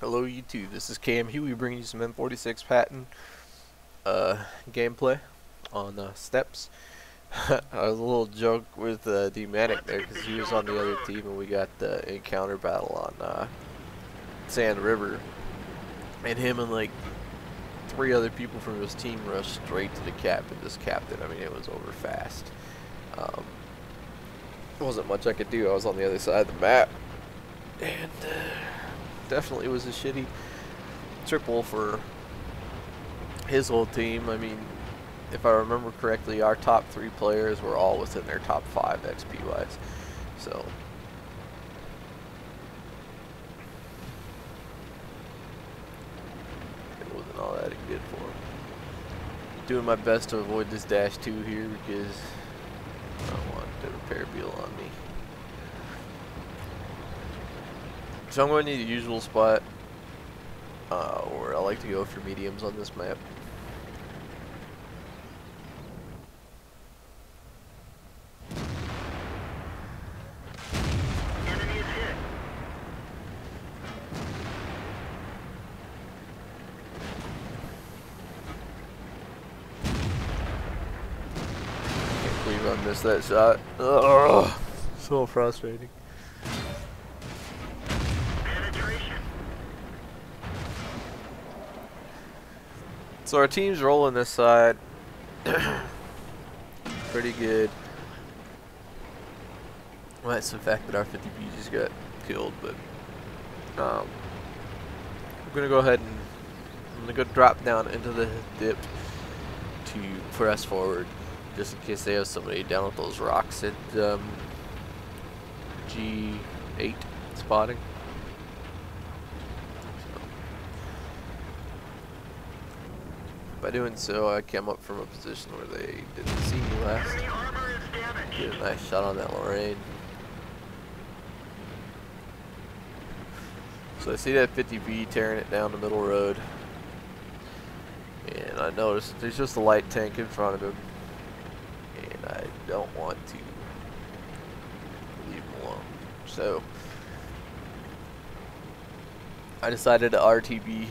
Hello YouTube, this is Cam Huey bringing you some M46 Patton gameplay on steps. I was a little joke with D-Manic there because he was on the other team and we got the encounter battle on Sand River, and him and like 3 other people from his team rushed straight to the captain. This captain, I mean, it was over fast. There wasn't much I could do. I was on the other side of the map, and definitely was a shitty triple for his whole team. I mean, if I remember correctly, our top 3 players were all within their top 5 XP wise. So it wasn't all that good for him. Doing my best to avoid this dash 2 here because I don't want the repair wheel on me. So I'm going to the usual spot where I like to go for mediums on this map. Enemy is hit. Can't believe I missed that shot. Ugh, so frustrating. So our team's rolling this side pretty good. Well, that's the fact that our 50B just got killed, but I'm gonna go ahead and I'm gonna go drop down into the dip to press forward, just in case they have somebody down with those rocks at G8 spotting. By doing so, I came up from a position where they didn't see me last. Enemy armor is damaged. Get a nice shot on that Lorraine. So I see that 50B tearing it down the middle road, and I noticed there's just a light tank in front of him, and I don't want to leave him alone. So I decided to RTB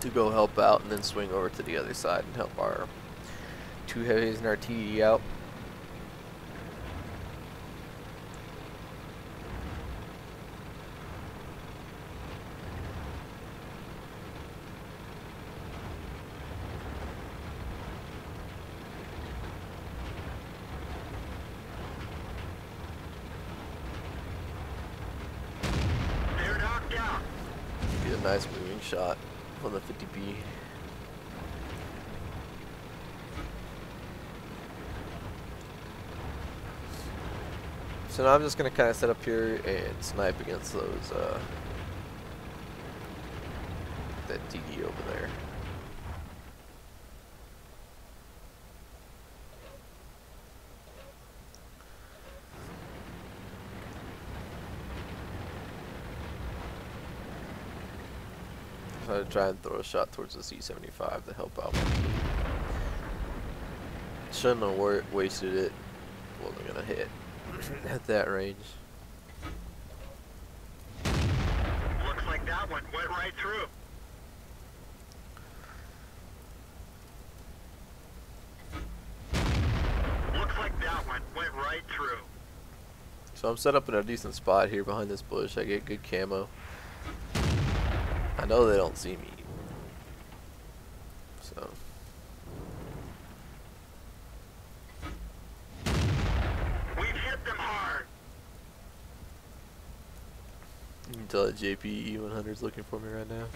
to go help out and then swing over to the other side and help our 2 heavies and our TE out. They're knocked out. Get a nice moving shot on the 50B. So now I'm just gonna kind of set up here and snipe against those that TD over there. So I try and throw a shot towards the C-75 to help out my team. Shouldn't have wasted it. Wasn't gonna hit at that range. Looks like that one went right through. Looks like that one went right through. So I'm set up in a decent spot here behind this bush. I get good camo. I know they don't see me. So We've hit them hard. you can tell that JP E100 is looking for me right now.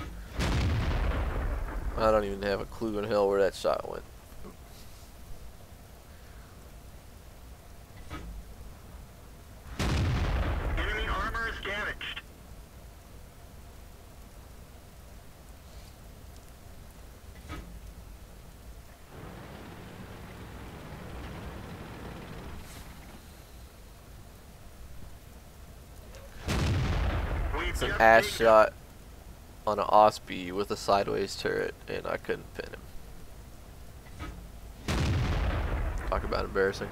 I don't even have a clue in hell where that shot went. Enemy armor is damaged. It's an ass shot on an Osby with a sideways turret, and I couldn't pin him. Talk about embarrassing.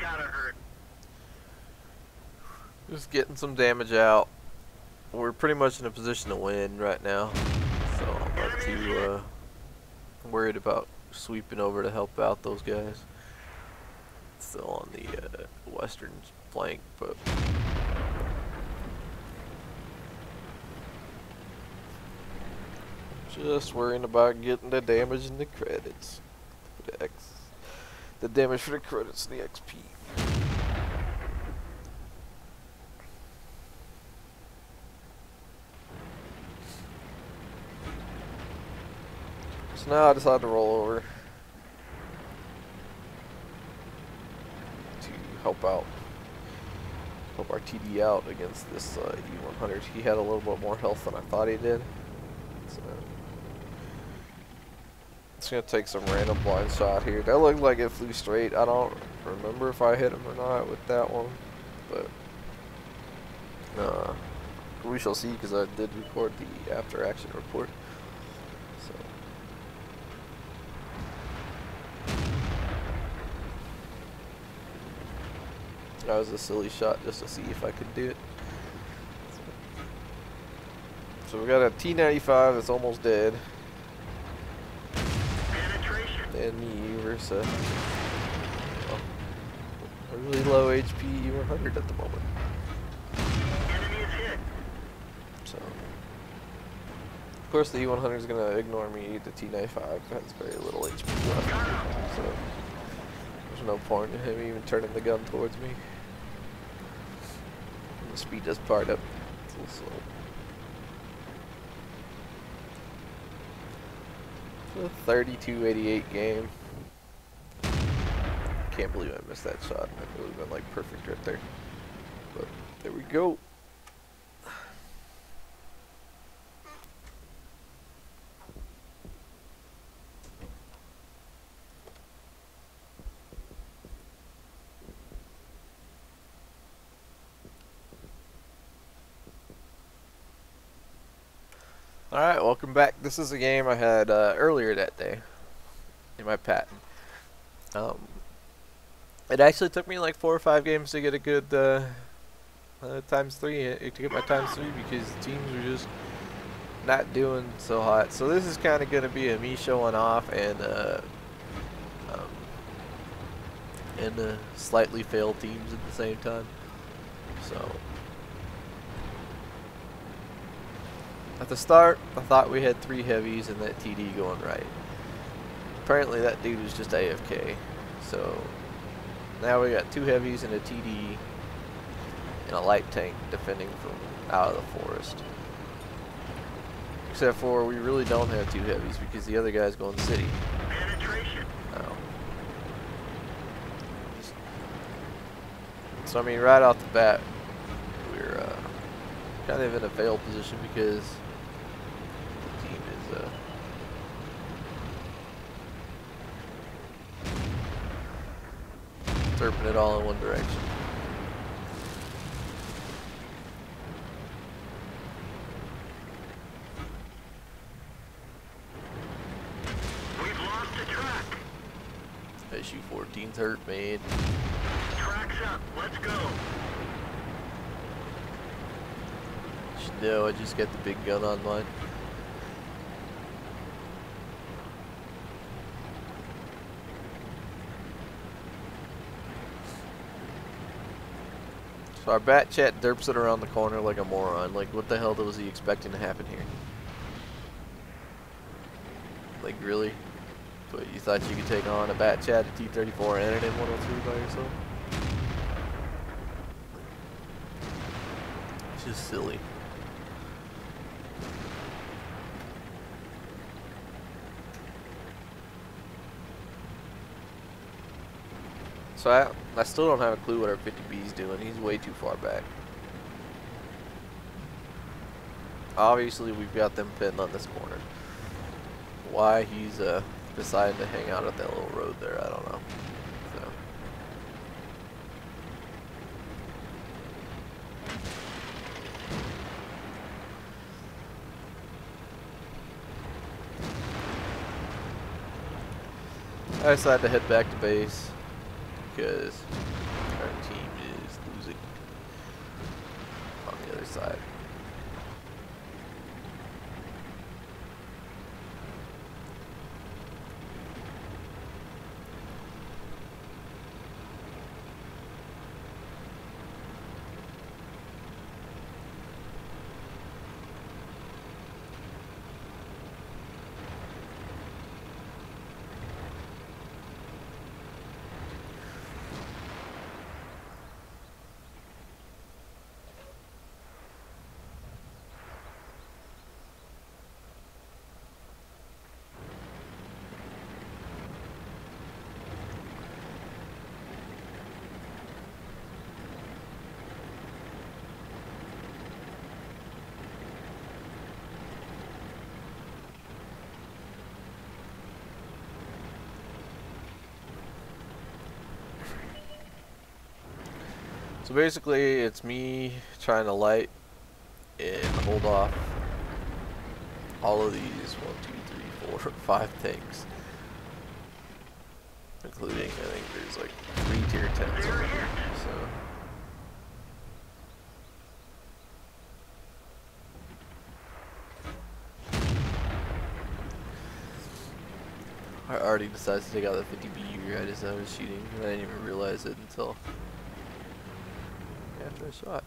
gotta hurt. Just getting some damage out. We're pretty much in a position to win right now, so I'm not too worried about sweeping over to help out those guys. Still on the western flank, but just worrying about getting the damage and the credits. The damage for the credits and the XP. So now I decided to roll over to help our TD out against this E100. He had a little bit more health than I thought he did. So it's gonna take some random blind shot here. That looked like it flew straight. I don't remember if I hit him or not with that one, but we shall see, because I did record the after action report. So that was a silly shot just to see if I could do it. So we got a T-95 that's almost dead. And me versus a really low HP E100 at the moment. So, of course, the E100 is going to ignore me. The T-95 has very little HP left, so there's no point in him even turning the gun towards me. And the speed does part up. It's a little slow. A 32-88 game. Can't believe I missed that shot. That would have been like perfect right there. But there we go. Alright, welcome back. This is a game I had earlier that day in my Patton. It actually took me like 4 or 5 games to get a good ×3, to get my ×3, because the teams were just not doing so hot. So this is kind of going to be a me showing off and slightly failed teams at the same time. So at the start, I thought we had 3 heavies and that TD going right. Apparently that dude was just AFK. So now we got 2 heavies and a TD and a light tank defending from out of the forest. Except for we really don't have 2 heavies because the other guy's going city. Oh. So I mean, right off the bat, we're kind of in a failed position because the team is derping it all in one direction. We've lost the track. Issue 14's hurt, man. Track's up. Let's go. No, I just got the big gun on mine. So our bat chat derps it around the corner like a moron. Like, what the hell was he expecting to happen here? Like, really? But you thought you could take on a bat chat, a T-34, and an M103 by yourself? It's just silly. So I still don't have a clue what our 50B is doing. He's way too far back. Obviously, we've got them pinned on this corner. Why he's decided to hang out at that little road there, I don't know. So I decided to head back to base because side. So basically, it's me trying to light and hold off all of these 1, 2, 3, 4, 5 tanks, including I think there's like 3 tier 10s over here. So I already decided to take out the 50 BU right as I was shooting, and I didn't even realize it until after I shot.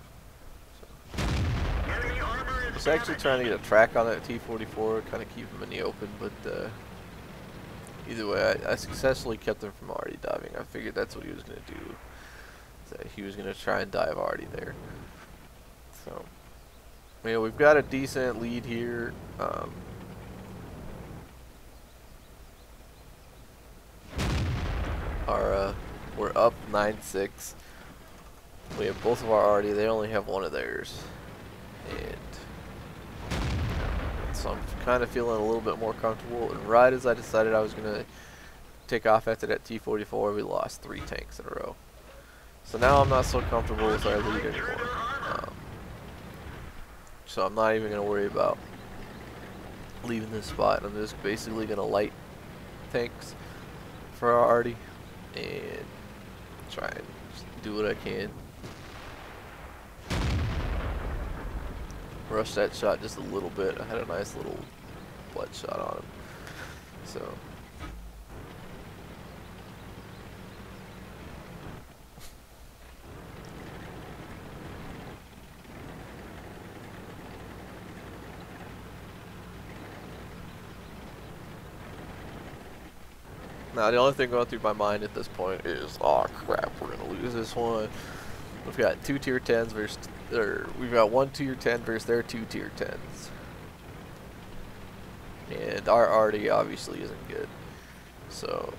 I was actually trying to get a track on that T-44, kind of keep him in the open, but either way, I successfully kept him from already diving. I figured that's what he was going to do. That he was going to try and dive already there. So, you know, we've got a decent lead here. We're up 9-6. We have both of our already. They only have one of theirs, and so I'm kind of feeling a little bit more comfortable. And right as I decided I was gonna take off after that T-44, we lost 3 tanks in a row. So now I'm not so comfortable with our lead anymore. So I'm not even gonna worry about leaving this spot. I'm just basically gonna light tanks for our arty and try and just do what I can. Rush that shot just a little bit. I had a nice little blood shot on him. So now the only thing going through my mind at this point is, oh crap, we're gonna lose this one. We've got 2 tier 10s versus, or we've got 1 tier 10 versus their 2 tier 10s. And our arty obviously isn't good. So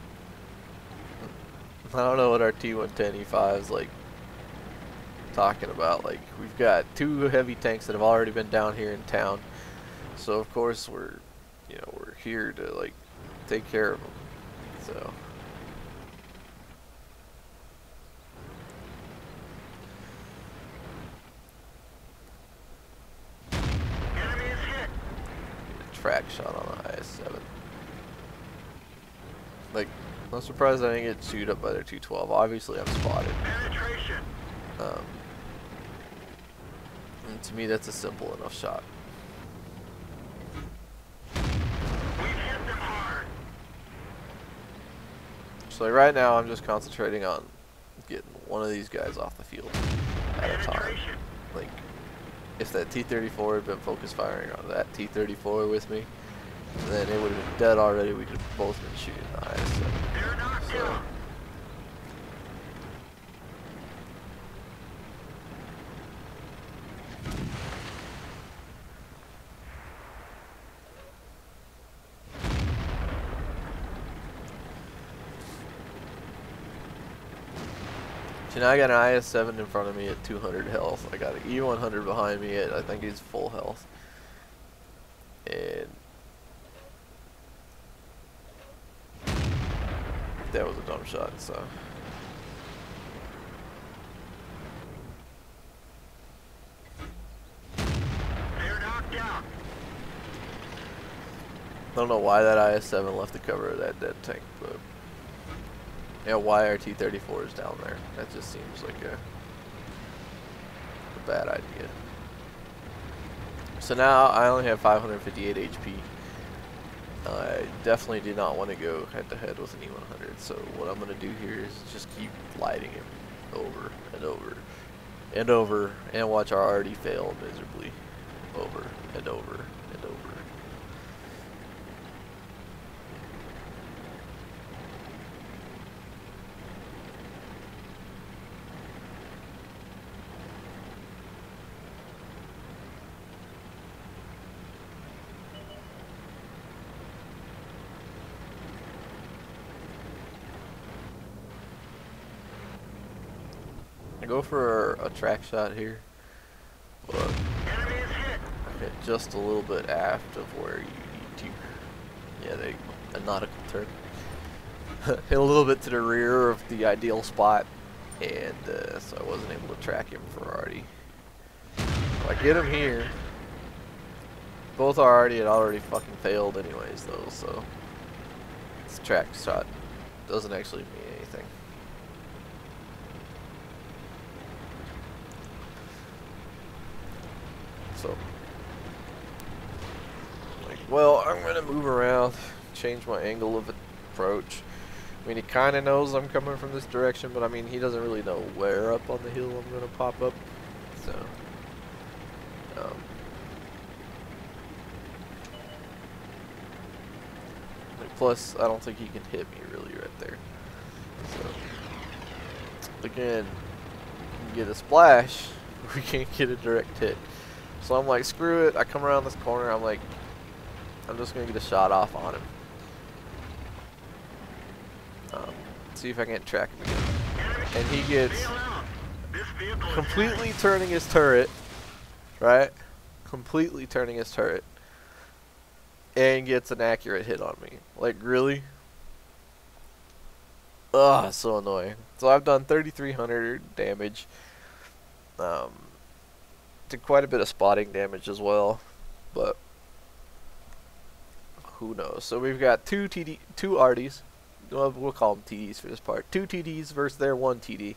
I don't know what our T110 E5 is like talking about. Like, we've got 2 heavy tanks that have already been down here in town. So of course we're here to like take care of them. So track shot on the IS-7. Like, I'm surprised I didn't get chewed up by their 212. Obviously, I'm spotted. And to me, that's a simple enough shot. So like, right now, I'm just concentrating on getting one of these guys off the field at a time. Like, if that T-34 had been focus firing on that T-34 with me, then it would have been dead already. We could have both been shooting the IS-7. So see, now I got an IS-7 in front of me at 200 health. I got an E-100 behind me at, I think he's full health. And that was a dumb shot, so. They're knocked out. I don't know why that IS-7 left the cover of that dead tank, but yeah, why our T-34 is down there. That just seems like a bad idea. So now I only have 558 HP. I definitely do not want to go head to head with an E100. So what I'm going to do here is just keep lighting him over and over and over, and watch our already fail miserably over and over and over. I go for a track shot here, but Enemy is hit. hit just a little bit aft of where you need to. Yeah, there you go. A nautical turn. Hit a little bit to the rear of the ideal spot, and so I wasn't able to track him for already. If I get him here, both are had already fucking failed anyways though, so this track shot doesn't actually mean anything. So, like, well, I'm gonna move around, change my angle of approach. I mean, he kind of knows I'm coming from this direction, but I mean, he doesn't really know where up on the hill I'm gonna pop up. So, like, plus, I don't think he can hit me really right there. So, again, we can get a splash, we can't get a direct hit. So I'm like, screw it. I come around this corner. I'm like, I'm just going to get a shot off on him. See if I can't track him again. And he gets completely turning his turret, right? Completely turning his turret. And gets an accurate hit on me. Like, really? Ugh, so annoying. So I've done 3,300 damage. Did quite a bit of spotting damage as well, but who knows. So we've got two RDs, well, we'll call them TDs for this part, 2 TDs versus their 1 TD.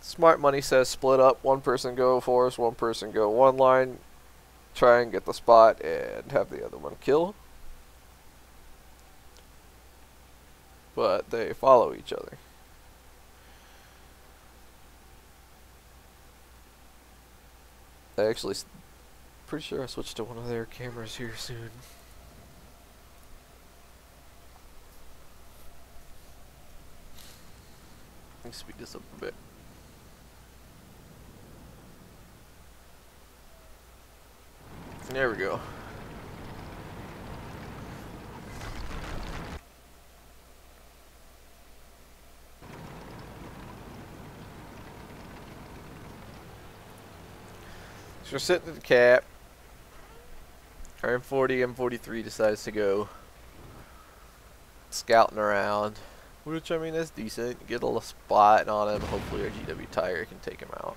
Smart money says split up, one person go forest, one person go one line, try and get the spot and have the other one kill, but they follow each other. I actually, pretty sure I switched to one of their cameras here soon. Let me speed this up a bit. There we go. So we're sitting at the cap. Our M40, M43 decides to go scouting around, which, I mean, is decent. Get a little spot on him. Hopefully our GW Tiger can take him out.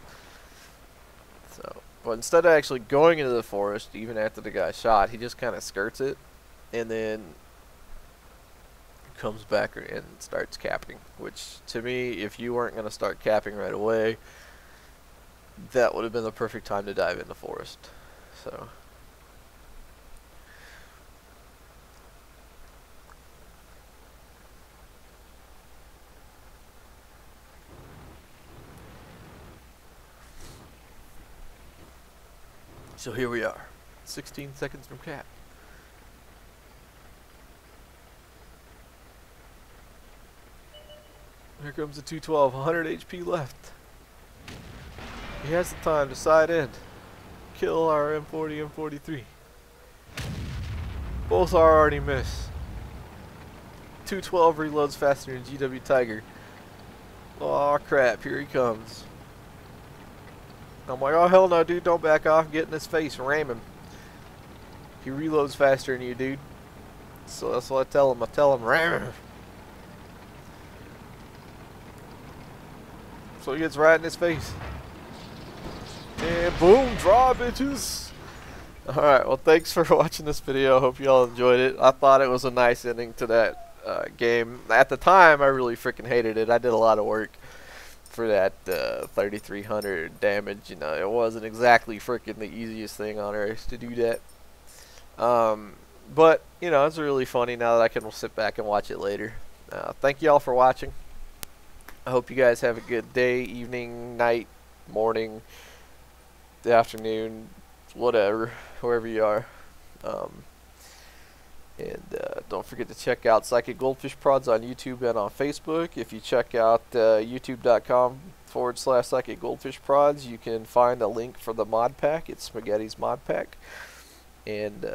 So, but instead of actually going into the forest, even after the guy shot, he just kind of skirts it and then comes back and starts capping. Which, to me, if you weren't going to start capping right away, that would have been the perfect time to dive in the forest. So, here we are, 16 seconds from cap. Here comes the 212, 100 HP left. He has the time to side in, kill our M40, M43. Both are already missed. 212 reloads faster than GW Tiger. Aw, crap, here he comes. I'm like, oh hell no, dude, don't back off, get in his face, ram him. He reloads faster than you, dude. So that's what I tell him. I tell him, ram him. So he gets right in his face. And boom, draw, bitches. Alright, well, thanks for watching this video. Hope you all enjoyed it. I thought it was a nice ending to that game. At the time, I really freaking hated it. I did a lot of work for that 3,300 damage. You know, it wasn't exactly freaking the easiest thing on earth to do that. But you know, it's really funny now that I can sit back and watch it later. Thank you all for watching. I hope you guys have a good day, evening, night, morning, afternoon, whatever, wherever you are. Don't forget to check out Psychic Goldfish Prods on YouTube and on Facebook. If you check out youtube.com/Psychic Goldfish Prods, you can find a link for the mod pack. It's Spaghetti's mod pack. And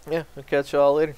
yeah, I'll catch y'all later.